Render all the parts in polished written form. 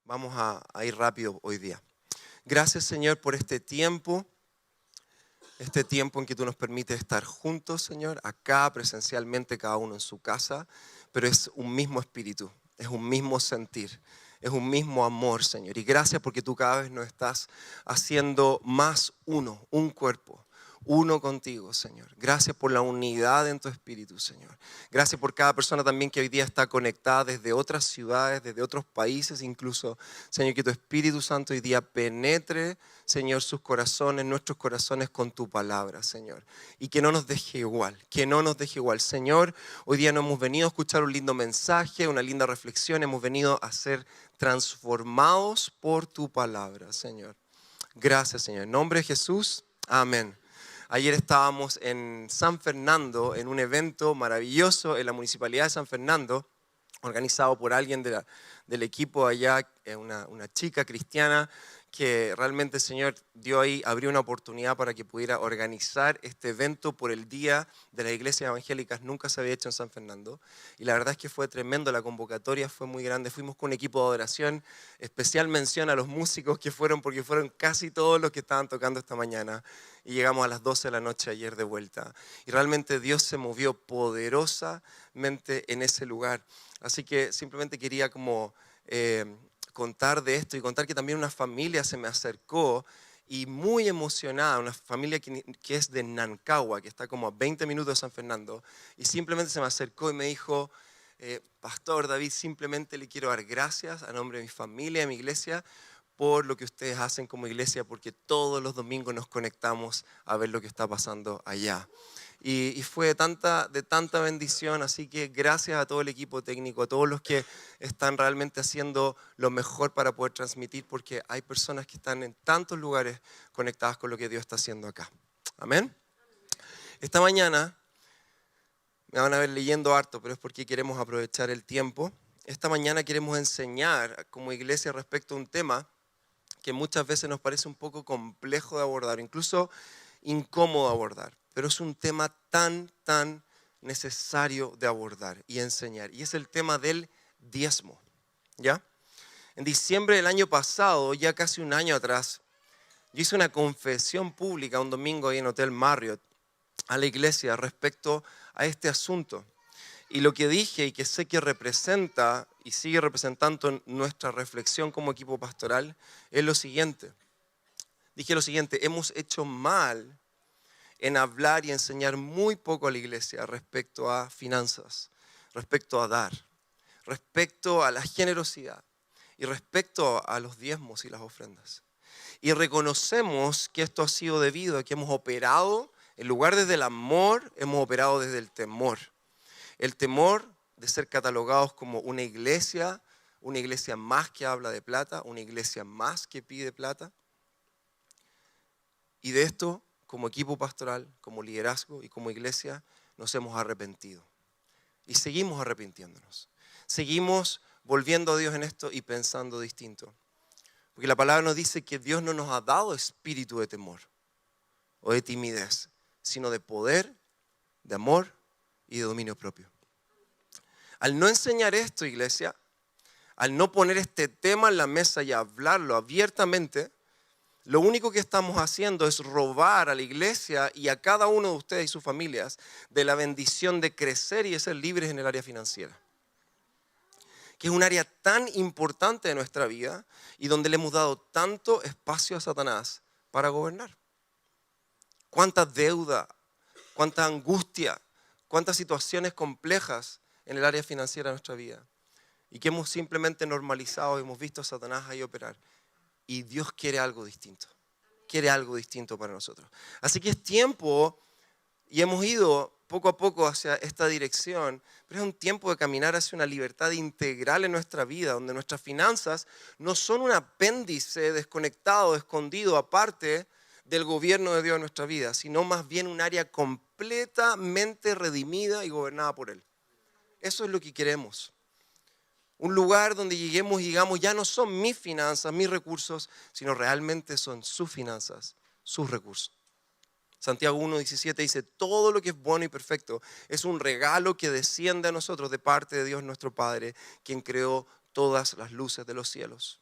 Vamos a ir rápido hoy día. Gracias, Señor, por este tiempo en que tú nos permites estar juntos, Señor, acá presencialmente, cada uno en su casa, pero es un mismo espíritu, es un mismo sentir, es un mismo amor, Señor. Y gracias porque tú cada vez nos estás haciendo más uno, un cuerpo. Uno contigo, Señor. Gracias por la unidad en tu espíritu, Señor. Gracias por cada persona también que hoy día está conectada desde otras ciudades, desde otros países incluso. Señor, que tu Espíritu Santo hoy día penetre, Señor, sus corazones, nuestros corazones con tu palabra, Señor. Y que no nos deje igual, que no nos deje igual. Señor, hoy día no hemos venido a escuchar un lindo mensaje, una linda reflexión, hemos venido a ser transformados por tu palabra, Señor. Gracias, Señor. En nombre de Jesús, amén. Ayer estábamos en San Fernando, en un evento maravilloso en la Municipalidad de San Fernando, organizado por alguien del equipo allá, una chica cristiana, que realmente el Señor dio ahí, abrió una oportunidad para que pudiera organizar este evento por el Día de las Iglesias Evangélicas. Nunca se había hecho en San Fernando. Y la verdad es que fue tremendo, la convocatoria fue muy grande. Fuimos con un equipo de adoración, especial mención a los músicos que fueron, porque fueron casi todos los que estaban tocando esta mañana. Y llegamos a las 12 de la noche ayer de vuelta. Y realmente Dios se movió poderosamente en ese lugar. Así que simplemente quería como contar de esto y contar que también una familia se me acercó y muy emocionada, una familia que es de Nancagua, que está como a 20 minutos de San Fernando, y simplemente se me acercó y me dijo, Pastor David, simplemente le quiero dar gracias a nombre de mi familia, de mi iglesia, por lo que ustedes hacen como iglesia, porque todos los domingos nos conectamos a ver lo que está pasando allá. Y fue de tanta bendición, así que gracias a todo el equipo técnico, a todos los que están realmente haciendo lo mejor para poder transmitir, porque hay personas que están en tantos lugares conectadas con lo que Dios está haciendo acá. Amén. Esta mañana me van a ver leyendo harto, pero es porque queremos aprovechar el tiempo. Esta mañana queremos enseñar como iglesia respecto a un tema que muchas veces nos parece un poco complejo de abordar, incluso incómodo de abordar, pero es un tema tan necesario de abordar y enseñar, y es el tema del diezmo, ¿ya? En diciembre del año pasado, ya casi un año atrás, yo hice una confesión pública un domingo ahí en Hotel Marriott a la iglesia respecto a este asunto. Y lo que dije y que sé que representa y sigue representando nuestra reflexión como equipo pastoral es lo siguiente. Dije lo siguiente, hemos hecho mal en hablar y enseñar muy poco a la iglesia respecto a finanzas, respecto a dar, respecto a la generosidad y respecto a los diezmos y las ofrendas. Y reconocemos que esto ha sido debido a que hemos operado, en lugar desde el amor, hemos operado desde el temor. El temor de ser catalogados como una iglesia más que habla de plata, una iglesia más que pide plata. Y de esto, como equipo pastoral, como liderazgo y como iglesia, nos hemos arrepentido. Y seguimos arrepintiéndonos. Seguimos volviendo a Dios en esto y pensando distinto. Porque la palabra nos dice que Dios no nos ha dado espíritu de temor o de timidez, sino de poder, de amor y de dominio propio. Al no enseñar esto, iglesia, al no poner este tema en la mesa y hablarlo abiertamente, lo único que estamos haciendo es robar a la iglesia y a cada uno de ustedes y sus familias de la bendición de crecer y de ser libres en el área financiera, que es un área tan importante de nuestra vida y donde le hemos dado tanto espacio a Satanás para gobernar. Cuánta deuda, cuánta angustia, cuántas situaciones complejas en el área financiera de nuestra vida y que hemos simplemente normalizado y hemos visto a Satanás ahí operar. Y Dios quiere algo distinto para nosotros. Así que es tiempo, y hemos ido poco a poco hacia esta dirección, pero es un tiempo de caminar hacia una libertad integral en nuestra vida, donde nuestras finanzas no son un apéndice desconectado, escondido, aparte del gobierno de Dios en nuestra vida, sino más bien un área completamente redimida y gobernada por Él. Eso es lo que queremos. Un lugar donde lleguemos y digamos, ya no son mis finanzas, mis recursos, sino realmente son sus finanzas, sus recursos. Santiago 1:17 dice, todo lo que es bueno y perfecto es un regalo que desciende a nosotros de parte de Dios nuestro Padre, quien creó todas las luces de los cielos.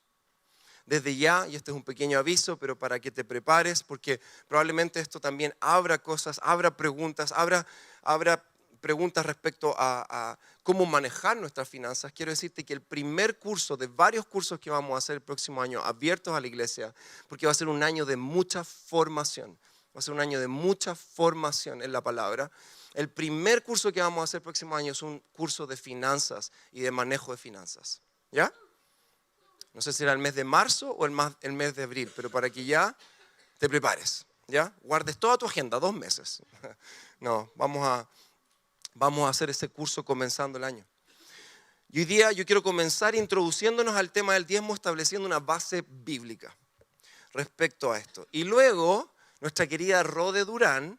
desde ya, y este es un pequeño aviso, pero para que te prepares, porque probablemente esto también abra cosas, abra preguntas, abra preguntas respecto a cómo manejar nuestras finanzas. Quiero decirte que el primer curso de varios cursos que vamos a hacer el próximo año, abiertos a la iglesia, porque va a ser un año de mucha formación, va a ser un año de mucha formación en la palabra. El primer curso que vamos a hacer el próximo año es un curso de finanzas y de manejo de finanzas. ¿Ya? No sé si era el mes de marzo o el mes de abril, pero para que ya te prepares, ¿ya? Guardes toda tu agenda, 2 meses. No, vamos a hacer ese curso comenzando el año. Y hoy día yo quiero comenzar introduciéndonos al tema del diezmo, estableciendo una base bíblica respecto a esto. Y luego, nuestra querida Rode Durán,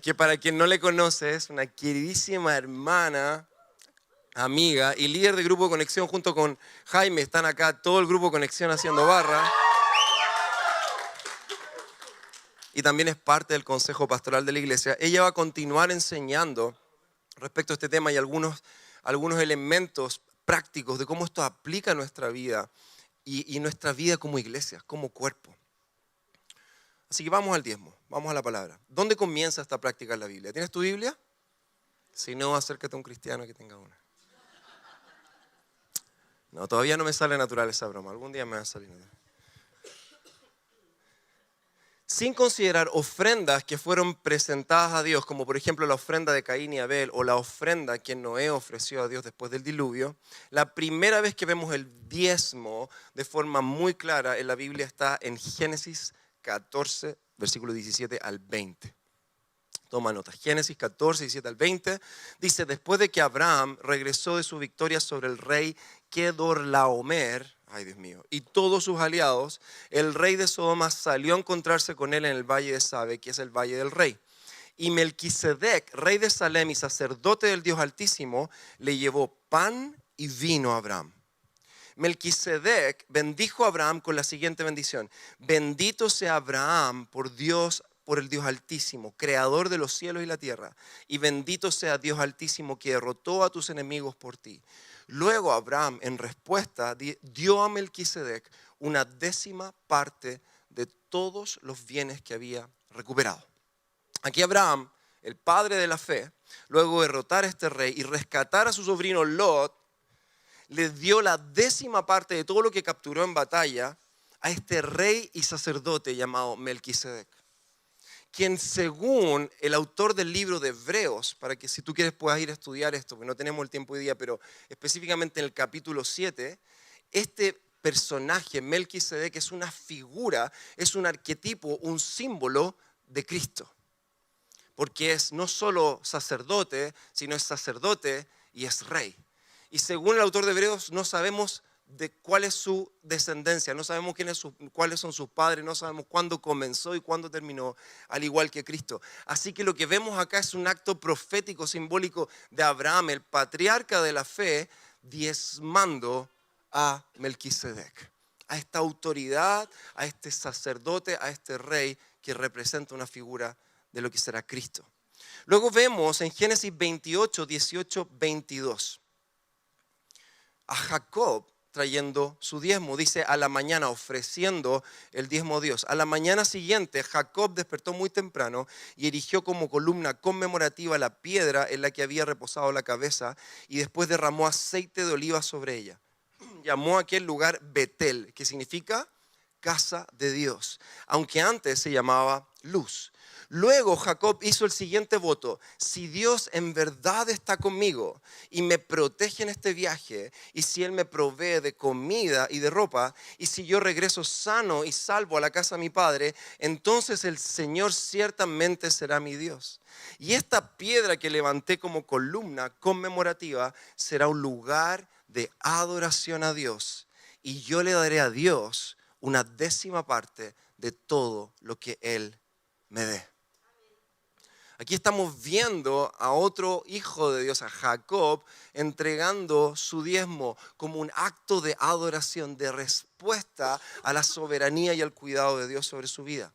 que para quien no le conoce es una queridísima hermana, amiga y líder de Grupo Conexión junto con Jaime. Están acá todo el Grupo Conexión haciendo barra. Y también es parte del Consejo Pastoral de la Iglesia. Ella va a continuar enseñando respecto a este tema y algunos elementos prácticos de cómo esto aplica a nuestra vida y nuestra vida como iglesia, como cuerpo. Así que vamos al diezmo, vamos a la palabra. ¿Dónde comienza esta práctica en la Biblia? ¿Tienes tu Biblia? Si no, acércate a un cristiano que tenga una. No, todavía no me sale natural esa broma. Algún día me va a salir natural. Sin considerar ofrendas que fueron presentadas a Dios, como por ejemplo la ofrenda de Caín y Abel o la ofrenda que Noé ofreció a Dios después del diluvio, la primera vez que vemos el diezmo de forma muy clara en la Biblia está en Génesis 14, versículo 17 al 20. Toma nota, Génesis 14, 17 al 20, dice, después de que Abraham regresó de su victoria sobre el rey Kedorlaomer, ay Dios mío, y todos sus aliados, el rey de Sodoma salió a encontrarse con él en el valle de Sabe, que es el valle del rey. Y Melquisedec, rey de Salem y sacerdote del Dios Altísimo, le llevó pan y vino a Abraham. Melquisedec bendijo a Abraham con la siguiente bendición: bendito sea Abraham por Dios, por el Dios Altísimo, creador de los cielos y la tierra, y bendito sea Dios Altísimo que derrotó a tus enemigos por ti. Luego Abraham, en respuesta, dio a Melquisedec una 10ª parte de todos los bienes que había recuperado. Aquí Abraham, el padre de la fe, luego de derrotar a este rey y rescatar a su sobrino Lot, le dio la 10ª parte de todo lo que capturó en batalla a este rey y sacerdote llamado Melquisedec, quien según el autor del libro de Hebreos, para que si tú quieres puedas ir a estudiar esto, porque no tenemos el tiempo hoy día, pero específicamente en el capítulo 7, este personaje, Melquisedec, es una figura, es un arquetipo, un símbolo de Cristo, porque es no solo sacerdote, sino es sacerdote y es rey. Y según el autor de Hebreos no sabemos de cuál es su descendencia, no sabemos cuáles son sus padres, no sabemos cuándo comenzó y cuándo terminó, al igual que Cristo. Así que lo que vemos acá es un acto profético, simbólico de Abraham, el patriarca de la fe, diezmando a Melquisedec, a esta autoridad, a este sacerdote, a este rey que representa una figura de lo que será Cristo. Luego vemos en Génesis 28, 18, 22 a Jacob trayendo su diezmo. Dice, a la mañana ofreciendo el diezmo a Dios. A la mañana siguiente Jacob despertó muy temprano y erigió como columna conmemorativa la piedra en la que había reposado la cabeza y después derramó aceite de oliva sobre ella. Llamó a aquel lugar Betel, que significa casa de Dios, aunque antes se llamaba Luz. Luego Jacob hizo el siguiente voto: si Dios en verdad está conmigo y me protege en este viaje, y si Él me provee de comida y de ropa, y si yo regreso sano y salvo a la casa de mi padre, entonces el Señor ciertamente será mi Dios. Y esta piedra que levanté como columna conmemorativa será un lugar de adoración a Dios, y yo le daré a Dios una 10ª parte de todo lo que Él me dé. Aquí estamos viendo a otro hijo de Dios, a Jacob, entregando su diezmo como un acto de adoración, de respuesta a la soberanía y al cuidado de Dios sobre su vida.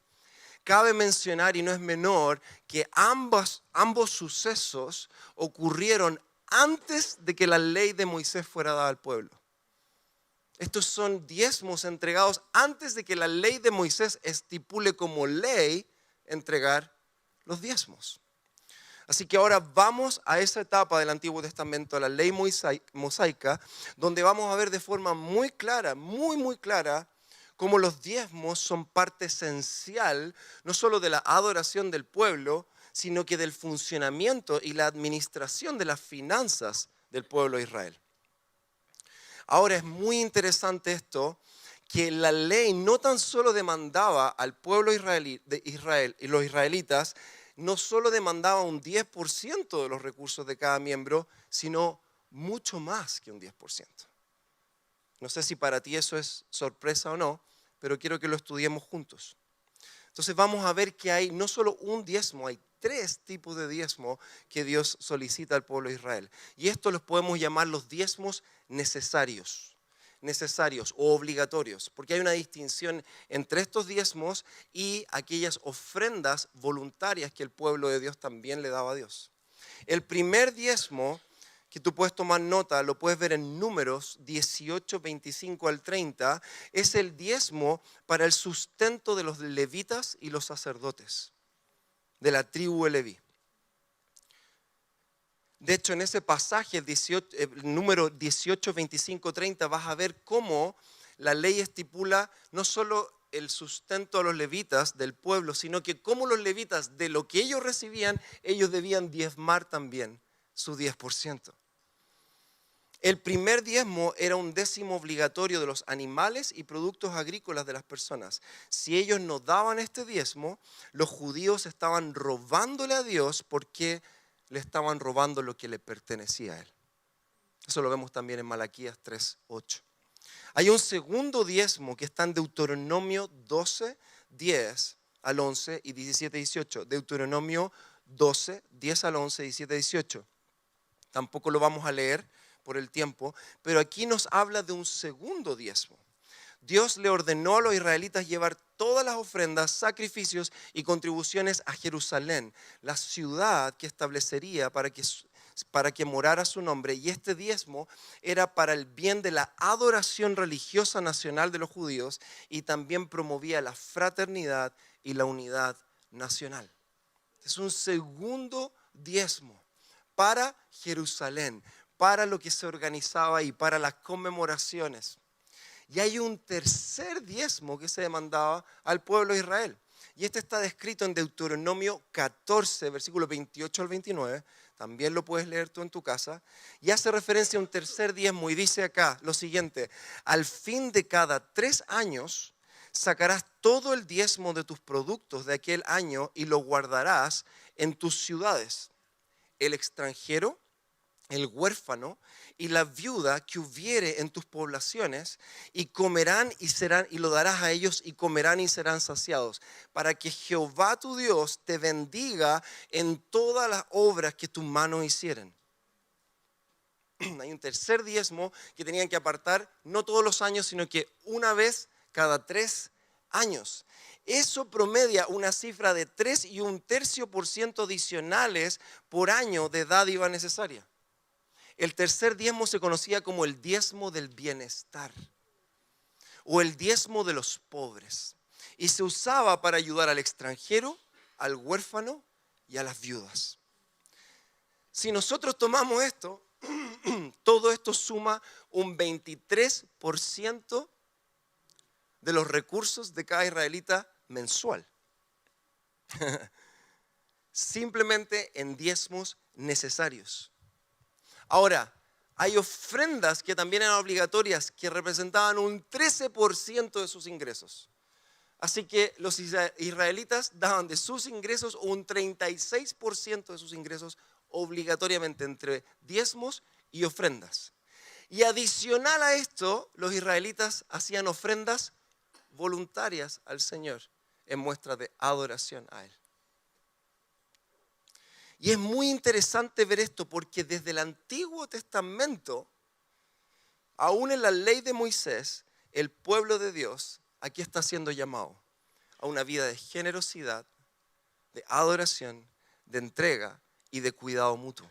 Cabe mencionar, y no es menor, que ambos sucesos ocurrieron antes de que la ley de Moisés fuera dada al pueblo. Estos son diezmos entregados antes de que la ley de Moisés estipule como ley entregar los diezmos. Así que ahora vamos a esa etapa del Antiguo Testamento, a la ley mosaica, donde vamos a ver de forma muy clara, muy clara, cómo los diezmos son parte esencial, no solo de la adoración del pueblo, sino que del funcionamiento y la administración de las finanzas del pueblo de Israel. Ahora es muy interesante esto, que la ley no tan solo demandaba al pueblo de Israel y los israelitas, no solo demandaba un 10% de los recursos de cada miembro, sino mucho más que un 10%. No sé si para ti eso es sorpresa o no, pero quiero que lo estudiemos juntos. Entonces vamos a ver que hay no solo un diezmo, hay 3 tipos de diezmo que Dios solicita al pueblo de Israel. Y estos los podemos llamar los diezmos necesarios o obligatorios, porque hay una distinción entre estos diezmos y aquellas ofrendas voluntarias que el pueblo de Dios también le daba a Dios. El primer diezmo, que tú puedes tomar nota, lo puedes ver en Números 18, 25 al 30, es el diezmo para el sustento de los levitas y los sacerdotes de la tribu de Leví. De hecho, en ese pasaje, el número 18, 25, 30, vas a ver cómo la ley estipula no solo el sustento a los levitas del pueblo, sino que cómo los levitas, de lo que ellos recibían, ellos debían diezmar también su 10%. El primer diezmo era un décimo obligatorio de los animales y productos agrícolas de las personas. Si ellos no daban este diezmo, los judíos estaban robándole a Dios porque le estaban robando lo que le pertenecía a él. Eso lo vemos también en Malaquías 3:8. Hay un segundo diezmo que está en Deuteronomio 12, 10 al 11 y 17, 18. Deuteronomio 12, 10 al 11, 17, 18. Tampoco lo vamos a leer por el tiempo, pero aquí nos habla de un segundo diezmo. Dios le ordenó a los israelitas llevar todas las ofrendas, sacrificios y contribuciones a Jerusalén, la ciudad que establecería para que morara su nombre. Y este diezmo era para el bien de la adoración religiosa nacional de los judíos y también promovía la fraternidad y la unidad nacional. Es un segundo diezmo para Jerusalén, para lo que se organizaba y para las conmemoraciones. Y hay un tercer diezmo que se demandaba al pueblo de Israel. Y este está descrito en Deuteronomio 14, versículos 28 al 29. También lo puedes leer tú en tu casa. Y hace referencia a un tercer diezmo y dice acá lo siguiente: al fin de cada 3 años sacarás todo el diezmo de tus productos de aquel año y lo guardarás en tus ciudades. El extranjero, el huérfano y la viuda que hubiere en tus poblaciones, y comerán y lo darás a ellos y comerán y serán saciados, para que Jehová tu Dios te bendiga en todas las obras que tus manos hicieren. Hay un tercer diezmo que tenían que apartar no todos los años, sino que una vez cada 3 años. Eso promedia una cifra de 3 1/3% adicionales por año de dádiva necesaria. El tercer diezmo se conocía como el diezmo del bienestar o el diezmo de los pobres, y se usaba para ayudar al extranjero, al huérfano y a las viudas. Si nosotros tomamos esto, todo esto suma un 23% de los recursos de cada israelita mensual. Simplemente en diezmos necesarios. Ahora, hay ofrendas que también eran obligatorias, que representaban un 13% de sus ingresos. Así que los israelitas daban de sus ingresos un 36% de sus ingresos obligatoriamente entre diezmos y ofrendas. Y adicional a esto, los israelitas hacían ofrendas voluntarias al Señor en muestra de adoración a Él. Y es muy interesante ver esto porque desde el Antiguo Testamento, aún en la ley de Moisés, el pueblo de Dios aquí está siendo llamado a una vida de generosidad, de adoración, de entrega y de cuidado mutuo.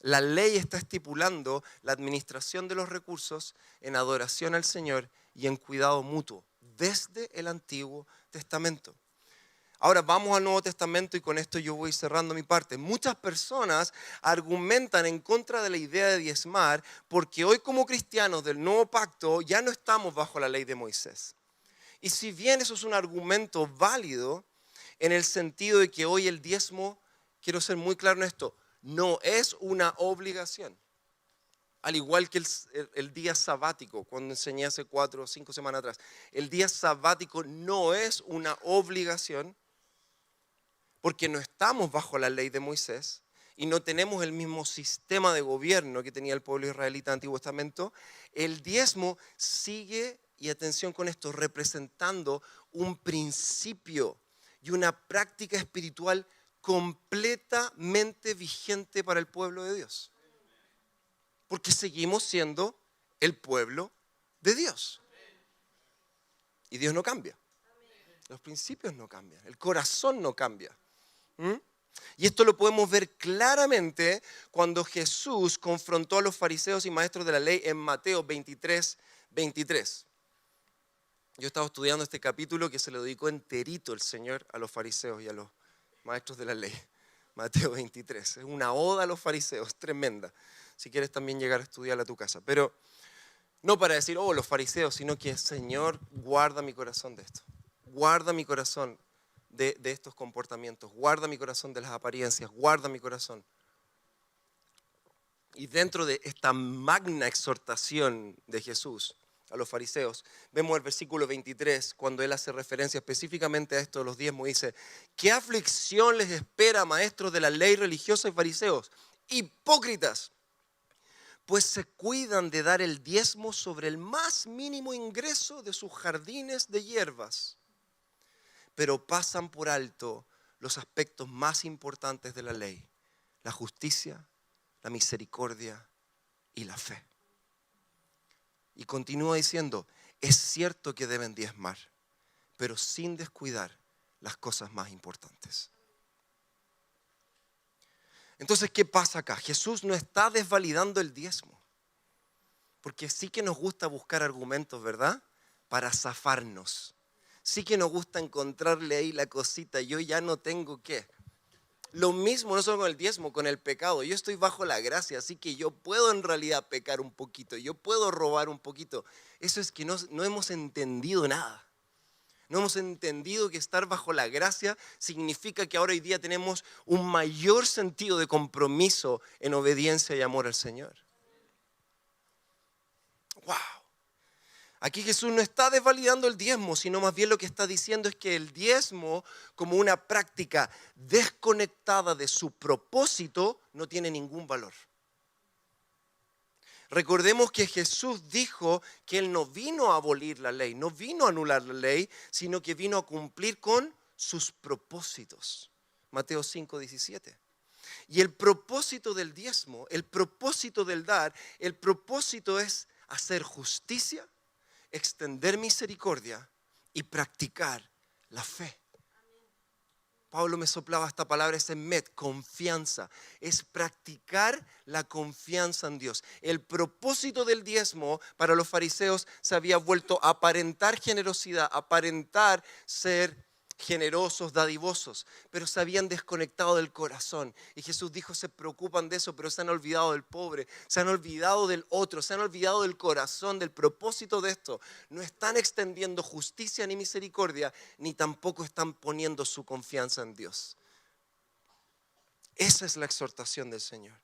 La ley está estipulando la administración de los recursos en adoración al Señor y en cuidado mutuo, desde el Antiguo Testamento. Ahora vamos al Nuevo Testamento y con esto yo voy cerrando mi parte. Muchas personas argumentan en contra de la idea de diezmar porque hoy como cristianos del Nuevo Pacto ya no estamos bajo la ley de Moisés. Y si bien eso es un argumento válido en el sentido de que hoy el diezmo, quiero ser muy claro en esto, no es una obligación. Al igual que el día sabático, cuando enseñé hace 4 o 5 semanas atrás. El día sabático no es una obligación porque no estamos bajo la ley de Moisés y no tenemos el mismo sistema de gobierno que tenía el pueblo israelita en el Antiguo Testamento. El diezmo sigue, y atención con esto, representando un principio y una práctica espiritual completamente vigente para el pueblo de Dios. Porque seguimos siendo el pueblo de Dios. Y Dios no cambia. Los principios no cambian. El corazón no cambia. Y esto lo podemos ver claramente cuando Jesús confrontó a los fariseos y maestros de la ley en Mateo 23, 23. Yo estaba estudiando este capítulo que se lo dedicó enterito el Señor a los fariseos y a los maestros de la ley. Mateo 23. Es una oda a los fariseos, tremenda. Si quieres también llegar a estudiarla a tu casa. Pero no para decir, oh, los fariseos, sino que, Señor, guarda mi corazón de esto. Guarda mi corazón de estos comportamientos. Guarda mi corazón de las apariencias. Guarda mi corazón. Y dentro de esta magna exhortación de Jesús a los fariseos, vemos el versículo 23, cuando él hace referencia específicamente a esto de los diezmos, dice, ¿qué aflicción les espera, maestros de la ley religiosa y fariseos? Hipócritas, pues se cuidan de dar el diezmo sobre el más mínimo ingreso de sus jardines de hierbas, pero pasan por alto los aspectos más importantes de la ley, la justicia, la misericordia y la fe. Y continúa diciendo, es cierto que deben diezmar, pero sin descuidar las cosas más importantes. Entonces, ¿qué pasa acá? Jesús no está desvalidando el diezmo, porque sí que nos gusta buscar argumentos, ¿verdad? Para zafarnos. Sí que nos gusta encontrarle ahí la cosita, yo ya no tengo qué. Lo mismo no solo con el diezmo, con el pecado. Yo estoy bajo la gracia, así que yo puedo en realidad pecar un poquito, yo puedo robar un poquito. Eso es que no hemos entendido nada. No hemos entendido que estar bajo la gracia significa que ahora hoy día tenemos un mayor sentido de compromiso en obediencia y amor al Señor. ¡Wow! Aquí Jesús no está desvalidando el diezmo, sino más bien lo que está diciendo es que el diezmo, como una práctica desconectada de su propósito, no tiene ningún valor. Recordemos que Jesús dijo que Él no vino a abolir la ley, no vino a anular la ley, sino que vino a cumplir con sus propósitos. Mateo 5, 17. Y el propósito del diezmo, el propósito del dar, el propósito es hacer justicia, extender misericordia y practicar la fe. Pablo me soplaba esta palabra, es emet, confianza. Es practicar la confianza en Dios. El propósito del diezmo para los fariseos se había vuelto a aparentar generosidad, aparentar ser generosos, dadivosos, pero se habían desconectado del corazón. Y Jesús dijo, se preocupan de eso, pero se han olvidado del pobre, se han olvidado del otro, se han olvidado del corazón, del propósito de esto. No están extendiendo justicia ni misericordia, ni tampoco están poniendo su confianza en Dios. Esa es la exhortación del Señor.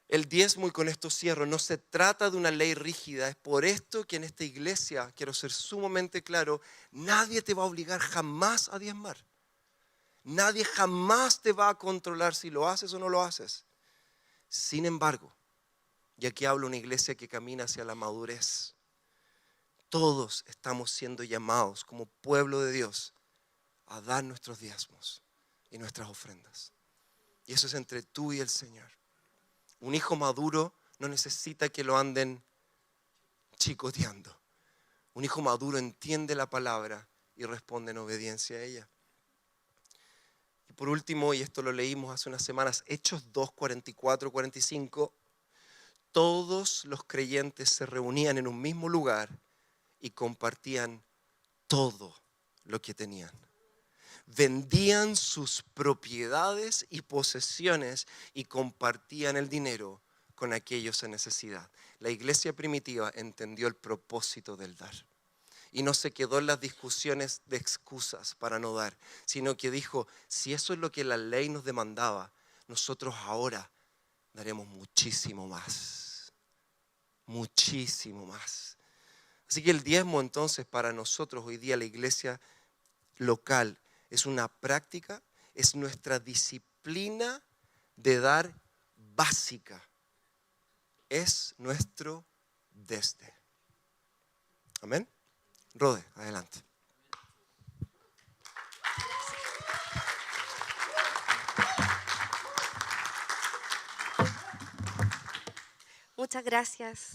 El diezmo, y con esto cierro, no se trata de una ley rígida. Es por esto que en esta iglesia, quiero ser sumamente claro, nadie te va a obligar jamás a diezmar. Nadie jamás te va a controlar si lo haces o no lo haces. Sin embargo, y aquí hablo de una iglesia que camina hacia la madurez, todos estamos siendo llamados como pueblo de Dios a dar nuestros diezmos y nuestras ofrendas. Y eso es entre tú y el Señor. Un hijo maduro no necesita que lo anden chicoteando. Un hijo maduro entiende la palabra y responde en obediencia a ella. Y por último, y esto lo leímos hace unas semanas, Hechos 2, 44, 45, todos los creyentes se reunían en un mismo lugar y compartían todo lo que tenían. Vendían sus propiedades y posesiones y compartían el dinero con aquellos en necesidad. La iglesia primitiva entendió el propósito del dar. Y no se quedó en las discusiones de excusas para no dar, sino que dijo, si eso es lo que la ley nos demandaba, nosotros ahora daremos muchísimo más. Muchísimo más. Así que el diezmo entonces para nosotros hoy día, la iglesia local, es una práctica, es nuestra disciplina de dar básica. Es nuestro desde. Amén. Rode, adelante. Muchas gracias.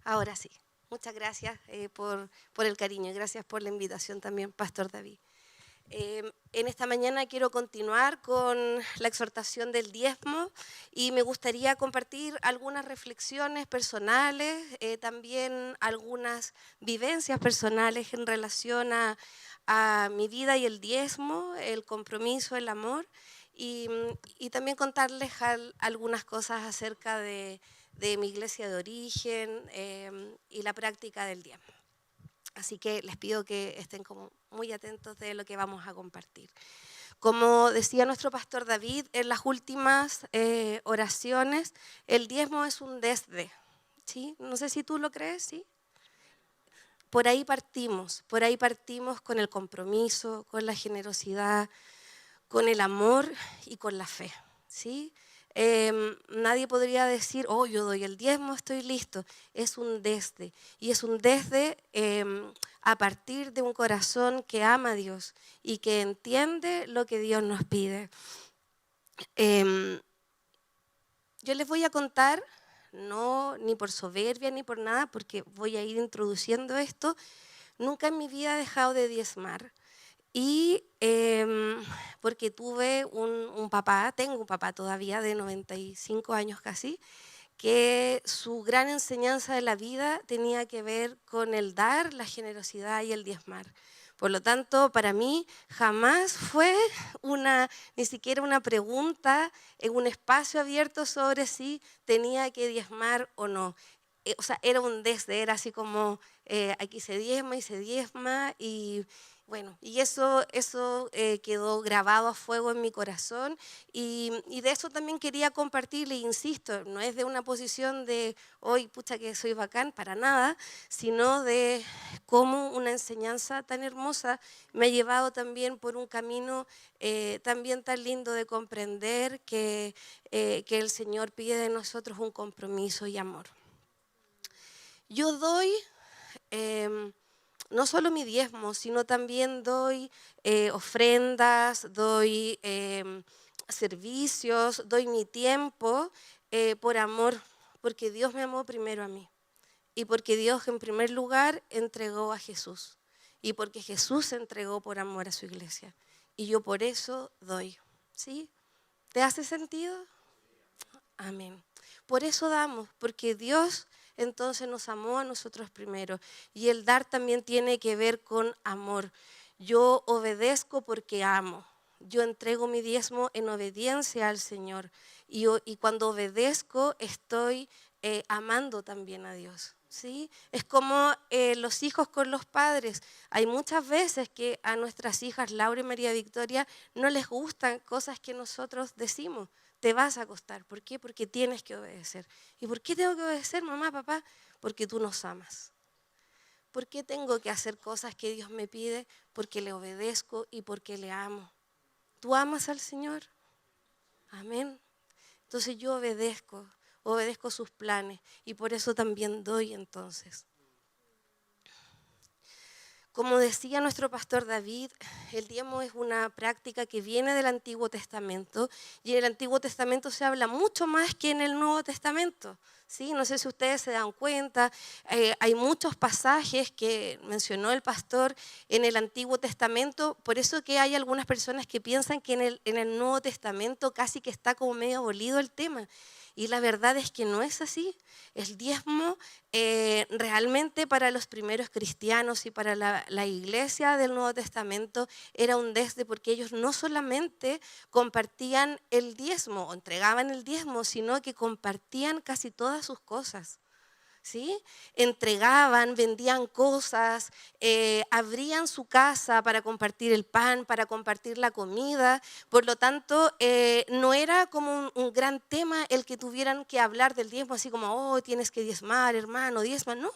Ahora sí, muchas gracias por el cariño y gracias por la invitación también, Pastor David. En esta mañana quiero continuar con la exhortación del diezmo y me gustaría compartir algunas reflexiones personales, también algunas vivencias personales en relación a mi vida y el diezmo, el compromiso, el amor y también contarles algunas cosas acerca de mi iglesia de origen y la práctica del diezmo. Así que les pido que estén como muy atentos de lo que vamos a compartir. Como decía nuestro pastor David en las últimas oraciones, el diezmo es un desde, ¿sí? No sé si tú lo crees, ¿sí? Por ahí partimos con el compromiso, con la generosidad, con el amor y con la fe, ¿sí? Nadie podría decir, oh, yo doy el diezmo, estoy listo. Es un desde, y es un desde a partir de un corazón que ama a Dios y que entiende lo que Dios nos pide. Yo les voy a contar, no ni por soberbia ni por nada, porque voy a ir introduciendo esto, nunca en mi vida he dejado de diezmar. Y porque tuve un papá, tengo un papá todavía de 95 años casi, que su gran enseñanza de la vida tenía que ver con el dar, la generosidad y el diezmar. Por lo tanto, para mí jamás fue ni siquiera una pregunta en un espacio abierto sobre si tenía que diezmar o no. O sea, era un desde, era así como aquí se diezma y bueno, y eso quedó grabado a fuego en mi corazón y de eso también quería compartirle, insisto, no es de una posición de hoy, pucha que soy bacán, para nada, sino de cómo una enseñanza tan hermosa me ha llevado también por un camino también tan lindo de comprender que el Señor pide de nosotros un compromiso y amor. Yo doy no solo mi diezmo, sino también doy ofrendas, doy servicios, doy mi tiempo por amor, porque Dios me amó primero a mí y porque Dios en primer lugar entregó a Jesús y porque Jesús se entregó por amor a su iglesia y yo por eso doy. ¿Sí? ¿Te hace sentido? Amén. Por eso damos, porque Dios entonces nos amó a nosotros primero. Y el dar también tiene que ver con amor. Yo obedezco porque amo. Yo entrego mi diezmo en obediencia al Señor. Y cuando obedezco estoy amando también a Dios. ¿Sí? Es como los hijos con los padres. Hay muchas veces que a nuestras hijas Laura y María Victoria no les gustan cosas que nosotros decimos. Te vas a acostar. ¿Por qué? Porque tienes que obedecer. ¿Y por qué tengo que obedecer, mamá, papá? Porque tú nos amas. ¿Por qué tengo que hacer cosas que Dios me pide? Porque le obedezco y porque le amo. ¿Tú amas al Señor? Amén. Entonces yo obedezco sus planes y por eso también doy entonces. Como decía nuestro pastor David, el diezmo es una práctica que viene del Antiguo Testamento y en el Antiguo Testamento se habla mucho más que en el Nuevo Testamento, ¿sí? No sé si ustedes se dan cuenta, hay muchos pasajes que mencionó el pastor en el Antiguo Testamento, por eso que hay algunas personas que piensan que en el Nuevo Testamento casi que está como medio abolido el tema. Y la verdad es que no es así. El diezmo realmente para los primeros cristianos y para la iglesia del Nuevo Testamento era un desde, porque ellos no solamente compartían el diezmo o entregaban el diezmo, sino que compartían casi todas sus cosas. ¿Sí? Entregaban, vendían cosas, abrían su casa para compartir el pan, para compartir la comida. Por lo tanto, no era como un gran tema el que tuvieran que hablar del diezmo, así como, oh, tienes que diezmar, hermano, diezma. No,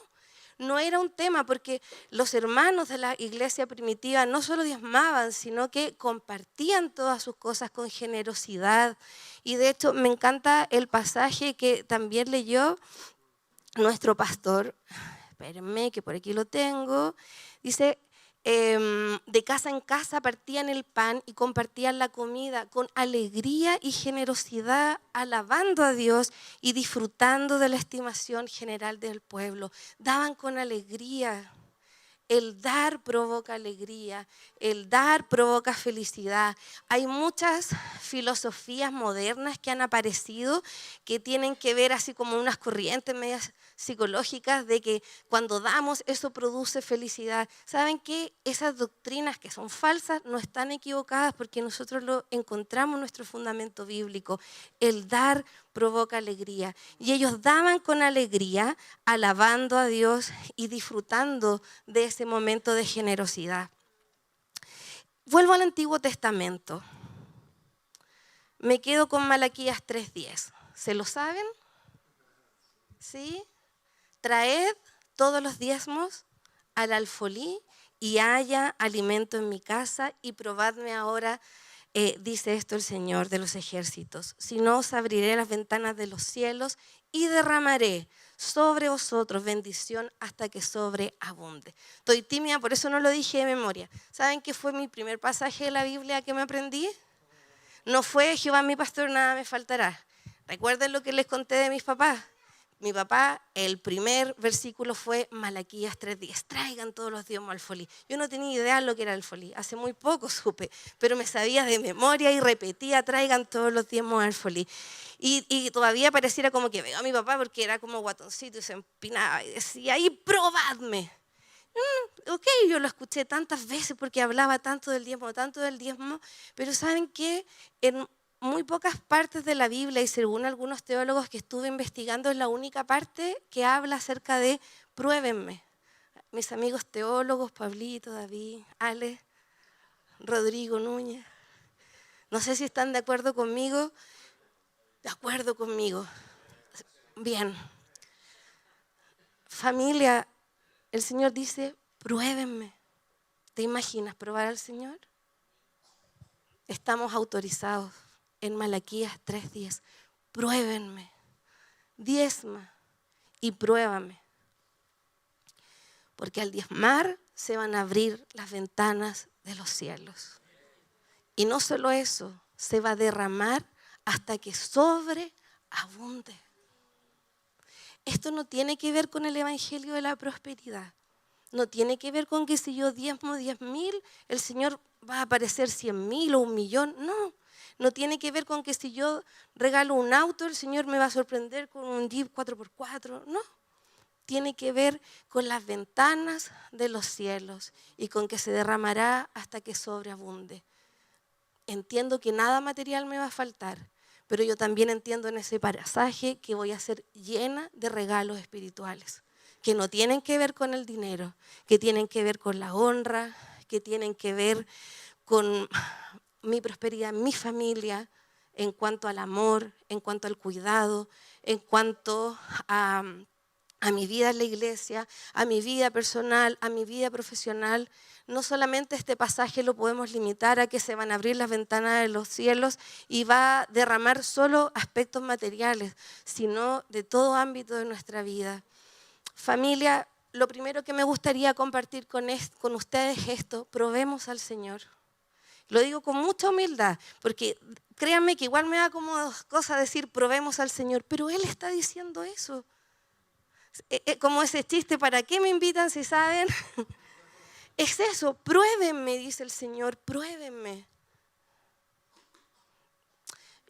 no era un tema, porque los hermanos de la iglesia primitiva no solo diezmaban, sino que compartían todas sus cosas con generosidad. Y de hecho, me encanta el pasaje que también leyó nuestro pastor, espérenme que por aquí lo tengo, dice, de casa en casa partían el pan y compartían la comida con alegría y generosidad, alabando a Dios y disfrutando de la estimación general del pueblo. Daban con alegría. El dar provoca alegría, el dar provoca felicidad. Hay muchas filosofías modernas que han aparecido que tienen que ver así como unas corrientes medias psicológicas de que cuando damos eso produce felicidad. ¿Saben qué? Esas doctrinas que son falsas no están equivocadas porque nosotros lo encontramos en nuestro fundamento bíblico. El dar provoca alegría. Y ellos daban con alegría, alabando a Dios y disfrutando de ese momento de generosidad. Vuelvo al Antiguo Testamento. Me quedo con Malaquías 3:10. ¿Se lo saben? ¿Sí? Traed todos los diezmos al alfolí y haya alimento en mi casa y probadme ahora. Dice esto el Señor de los ejércitos, si no os abriré las ventanas de los cielos y derramaré sobre vosotros bendición hasta que sobreabunde. Estoy tímida, por eso no lo dije de memoria. ¿Saben qué fue mi primer pasaje de la Biblia que me aprendí? No fue Jehová mi pastor, nada me faltará. ¿Recuerden lo que les conté de mis papás? Mi papá, el primer versículo fue Malaquías 3:10. Traigan todos los diezmos al folí. Yo no tenía idea de lo que era el folí. Hace muy poco supe, pero me sabía de memoria y repetía, traigan todos los diezmos al folí. Y todavía pareciera como que veo a mi papá porque era como guatoncito y se empinaba y decía, y probadme. Ok, yo lo escuché tantas veces porque hablaba tanto del diezmo, pero ¿saben qué? En muy pocas partes de la Biblia, y según algunos teólogos que estuve investigando, es la única parte que habla acerca de pruébenme. Mis amigos teólogos, Pablito, David, Ale, Rodrigo Núñez, no sé si están de acuerdo conmigo. De acuerdo conmigo. Bien. Familia, el Señor dice, pruébenme. ¿Te imaginas probar al Señor? Estamos autorizados en Malaquías 3:10. Pruébenme, diezma y pruébame. Porque al diezmar se van a abrir las ventanas de los cielos. Y no solo eso, se va a derramar hasta que sobreabunde. Esto no tiene que ver con el evangelio de la prosperidad. No tiene que ver con que si yo diezmo 10.000, el Señor va a aparecer 100.000 o 1.000.000. No, no tiene que ver con que si yo regalo un auto, el Señor me va a sorprender con un Jeep 4x4. No, tiene que ver con las ventanas de los cielos y con que se derramará hasta que sobreabunde. Entiendo que nada material me va a faltar, pero yo también entiendo en ese pasaje que voy a ser llena de regalos espirituales, que no tienen que ver con el dinero, que tienen que ver con la honra, que tienen que ver con mi prosperidad, mi familia, en cuanto al amor, en cuanto al cuidado, en cuanto a mi vida en la iglesia, a mi vida personal, a mi vida profesional. No solamente este pasaje lo podemos limitar a que se van a abrir las ventanas de los cielos y va a derramar solo aspectos materiales, sino de todo ámbito de nuestra vida. Familia, lo primero que me gustaría compartir con ustedes es esto: probemos al Señor. Lo digo con mucha humildad, porque créanme que igual me da como cosa decir probemos al Señor, pero Él está diciendo eso. Como ese chiste, ¿para qué me invitan si saben? Es eso, pruébenme, dice el Señor, pruébenme.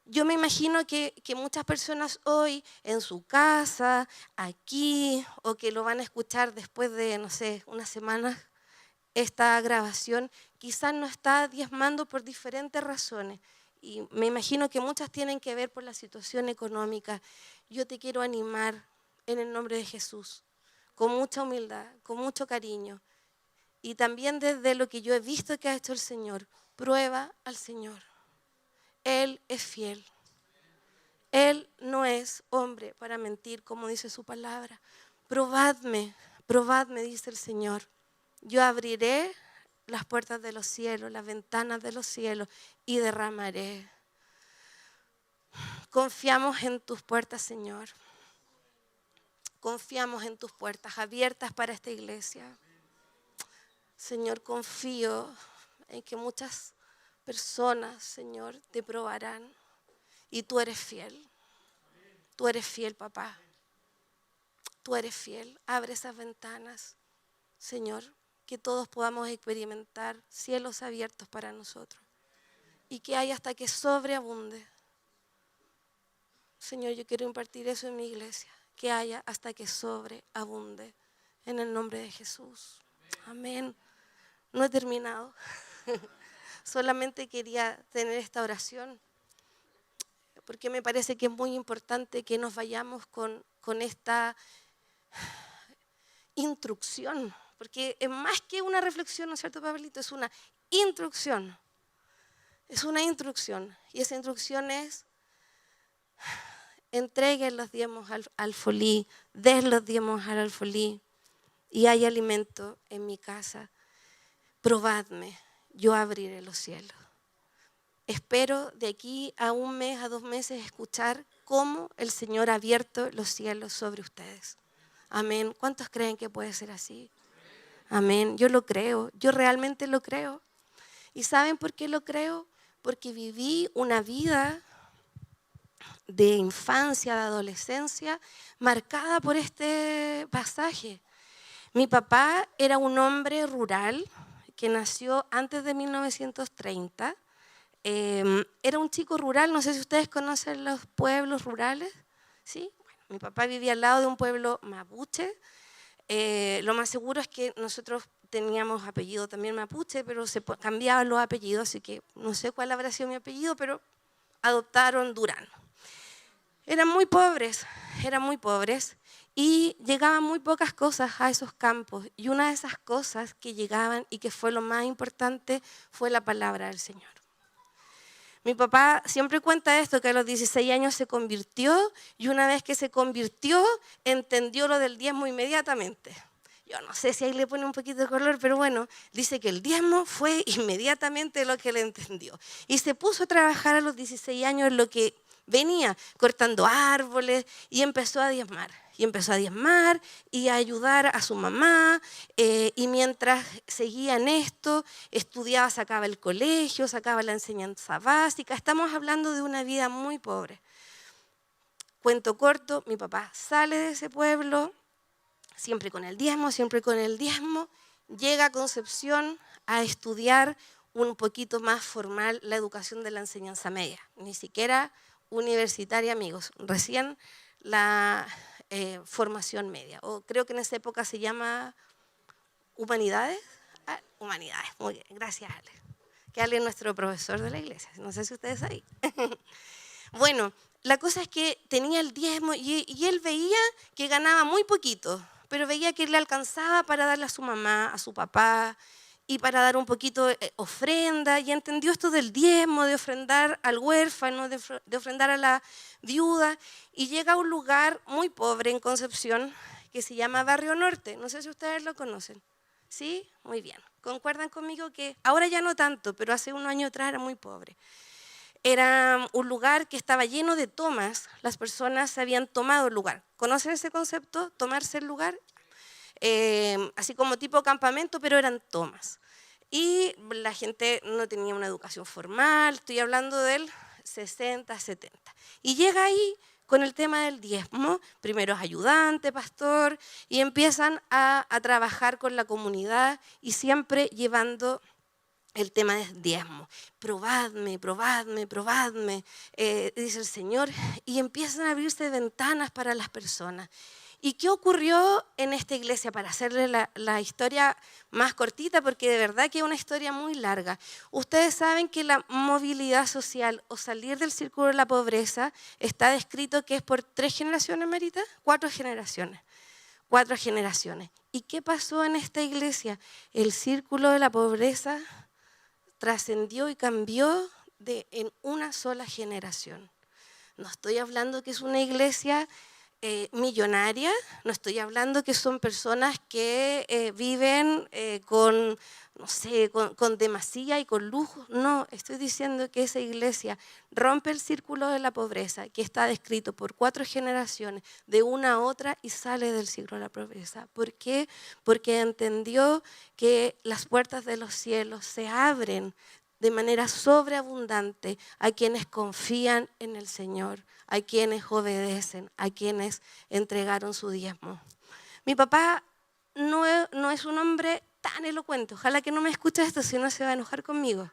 Yo me imagino que muchas personas hoy en su casa, aquí, o que lo van a escuchar después de, no sé, unas semanas, esta grabación, quizás no está diezmando por diferentes razones. Y me imagino que muchas tienen que ver por la situación económica. Yo te quiero animar en el nombre de Jesús, con mucha humildad, con mucho cariño. Y también desde lo que yo he visto que ha hecho el Señor, prueba al Señor. Él es fiel. Él no es hombre para mentir, como dice su palabra. Probadme, probadme, dice el Señor. Yo abriré las puertas de los cielos, las ventanas de los cielos y derramaré. Confiamos en tus puertas, Señor. Confiamos en tus puertas abiertas para esta iglesia. Señor, confío en que muchas personas, Señor, te probarán. Y tú eres fiel. Tú eres fiel, papá. Tú eres fiel. Abre esas ventanas, Señor, que todos podamos experimentar cielos abiertos para nosotros. Y que haya hasta que sobreabunde. Señor, yo quiero impartir eso en mi iglesia. Que haya hasta que sobreabunde. En el nombre de Jesús. Amén. No he terminado. Solamente quería tener esta oración. Porque me parece que es muy importante que nos vayamos con esta instrucción. Porque es más que una reflexión, ¿no es cierto, Pablito? Es una instrucción. Es una instrucción. Y esa instrucción es: entreguen los diezmos al alfolí, den los diezmos al alfolí, y hay alimento en mi casa. Probadme, yo abriré los cielos. Espero de aquí a 1 mes, a 2 meses, escuchar cómo el Señor ha abierto los cielos sobre ustedes. Amén. ¿Cuántos creen que puede ser así? Amén. Yo lo creo, yo realmente lo creo. ¿Y saben por qué lo creo? Porque viví una vida de infancia, de adolescencia, marcada por este pasaje. Mi papá era un hombre rural que nació antes de 1930. Era un chico rural, no sé si ustedes conocen los pueblos rurales, ¿sí? Bueno, mi papá vivía al lado de un pueblo mapuche. Lo más seguro es que nosotros teníamos apellido también mapuche, pero se cambiaban los apellidos, así que no sé cuál habrá sido mi apellido, pero adoptaron Durán. Eran muy pobres y llegaban muy pocas cosas a esos campos. Y una de esas cosas que llegaban y que fue lo más importante fue la palabra del Señor. Mi papá siempre cuenta esto, que a los 16 años se convirtió y una vez que se convirtió, entendió lo del diezmo inmediatamente. Yo no sé si ahí le pone un poquito de color, pero bueno, dice que el diezmo fue inmediatamente lo que le entendió. Y se puso a trabajar a los 16 años en lo que venía, cortando árboles, y empezó a diezmar. Y empezó a diezmar y a ayudar a su mamá, y mientras seguía en esto, estudiaba, sacaba el colegio, sacaba la enseñanza básica. Estamos hablando de una vida muy pobre. Cuento corto, mi papá sale de ese pueblo, siempre con el diezmo, llega a Concepción a estudiar un poquito más formal la educación de la enseñanza media, ni siquiera universitaria, amigos, recién la formación media, o creo que en esa época se llama humanidades. Humanidades, muy bien, gracias Ale. Que Ale es nuestro profesor de la iglesia, no sé si ustedes ahí. Bueno, la cosa es que tenía el diezmo y él veía que ganaba muy poquito, pero veía que le alcanzaba para darle a su mamá, a su papá, y para dar un poquito ofrenda, y entendió esto del diezmo, de ofrendar al huérfano, de ofrendar a la viuda, y llega a un lugar muy pobre en Concepción que se llama Barrio Norte. No sé si ustedes lo conocen. ¿Sí? Muy bien. ¿Concuerdan conmigo que ahora ya no tanto, pero hace unos años atrás era muy pobre? Era un lugar que estaba lleno de tomas. Las personas se habían tomado el lugar. ¿Conocen ese concepto? Tomarse el lugar. Así como tipo campamento, pero eran tomas. y la gente no tenía una educación formal, estoy hablando del 60, 70. Y llega ahí con el tema del diezmo, primero es ayudante, pastor, y empiezan a trabajar con la comunidad y siempre llevando el tema del diezmo. Probadme, probadme, probadme, dice el Señor, y empiezan a abrirse ventanas para las personas. ¿Y qué ocurrió en esta iglesia? Para hacerle la historia más cortita, porque de verdad que es una historia muy larga. Ustedes saben que la movilidad social o salir del círculo de la pobreza está descrito que es por 3 generaciones, Marita, 4 generaciones. 4 generaciones. ¿Y qué pasó en esta iglesia? El círculo de la pobreza trascendió y cambió en una sola generación. No estoy hablando que es una iglesia millonaria, no estoy hablando que son personas que viven con, no sé, con demasía y con lujo. No, estoy diciendo que esa iglesia rompe el círculo de la pobreza, que está descrito por 4 generaciones, de una a otra, y sale del círculo de la pobreza. ¿Por qué? Porque entendió que las puertas de los cielos se abren de manera sobreabundante a quienes confían en el Señor, a quienes obedecen, a quienes entregaron su diezmo. Mi papá no es un hombre tan elocuente, ojalá que no me escuche esto, si no se va a enojar conmigo.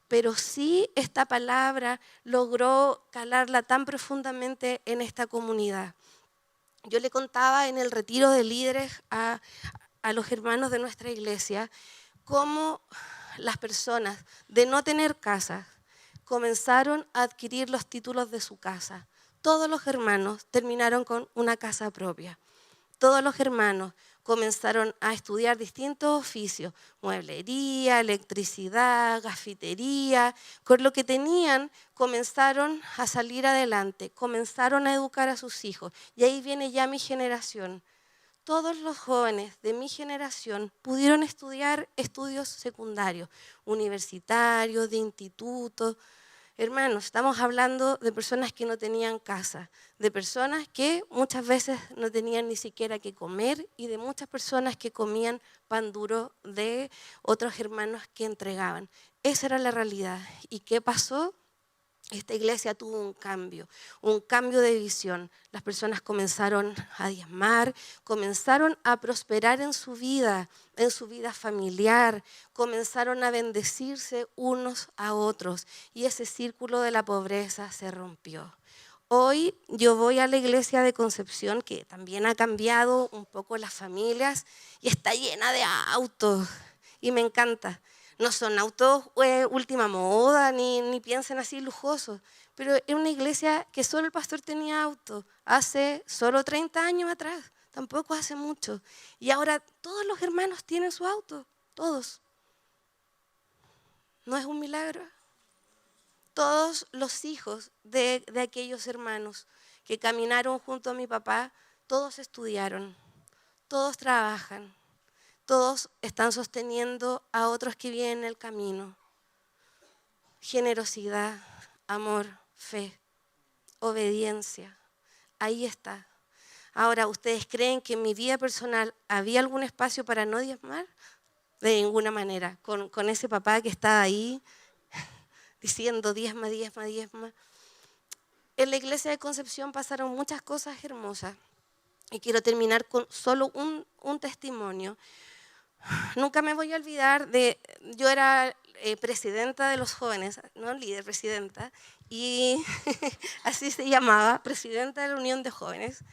Pero sí esta palabra logró calarla tan profundamente en esta comunidad. Yo le contaba en el retiro de líderes a los hermanos de nuestra iglesia cómo las personas de no tener casa comenzaron a adquirir los títulos de su casa. Todos los hermanos terminaron con una casa propia. Todos los hermanos comenzaron a estudiar distintos oficios, mueblería, electricidad, gafitería. Con lo que tenían comenzaron a salir adelante, comenzaron a educar a sus hijos. Y ahí viene ya mi generación. Todos los jóvenes de mi generación pudieron estudiar estudios secundarios, universitarios, de institutos. Hermanos, estamos hablando de personas que no tenían casa, de personas que muchas veces no tenían ni siquiera que comer y de muchas personas que comían pan duro de otros hermanos que entregaban. Esa era la realidad. ¿Y qué pasó? Esta iglesia tuvo un cambio de visión. Las personas comenzaron a diezmar, comenzaron a prosperar en su vida familiar, comenzaron a bendecirse unos a otros y ese círculo de la pobreza se rompió. Hoy yo voy a la iglesia de Concepción, que también ha cambiado un poco las familias y está llena de autos y me encanta. No son autos última moda, ni piensen así lujosos, pero es una iglesia que solo el pastor tenía auto hace solo 30 años atrás, tampoco hace mucho. Y ahora todos los hermanos tienen su auto, todos. ¿No es un milagro? Todos los hijos de aquellos hermanos que caminaron junto a mi papá, todos estudiaron, todos trabajan. Todos están sosteniendo a otros que vienen el camino. Generosidad, amor, fe, obediencia. Ahí está. Ahora, ¿ustedes creen que en mi vida personal había algún espacio para no diezmar? De ninguna manera. Con ese papá que estaba ahí diciendo diezma, diezma, diezma. En la iglesia de Concepción pasaron muchas cosas hermosas. Y quiero terminar con solo un testimonio. Nunca me voy a olvidar yo era presidenta de los jóvenes, no líder, presidenta, y así se llamaba, presidenta de la Unión de Jóvenes.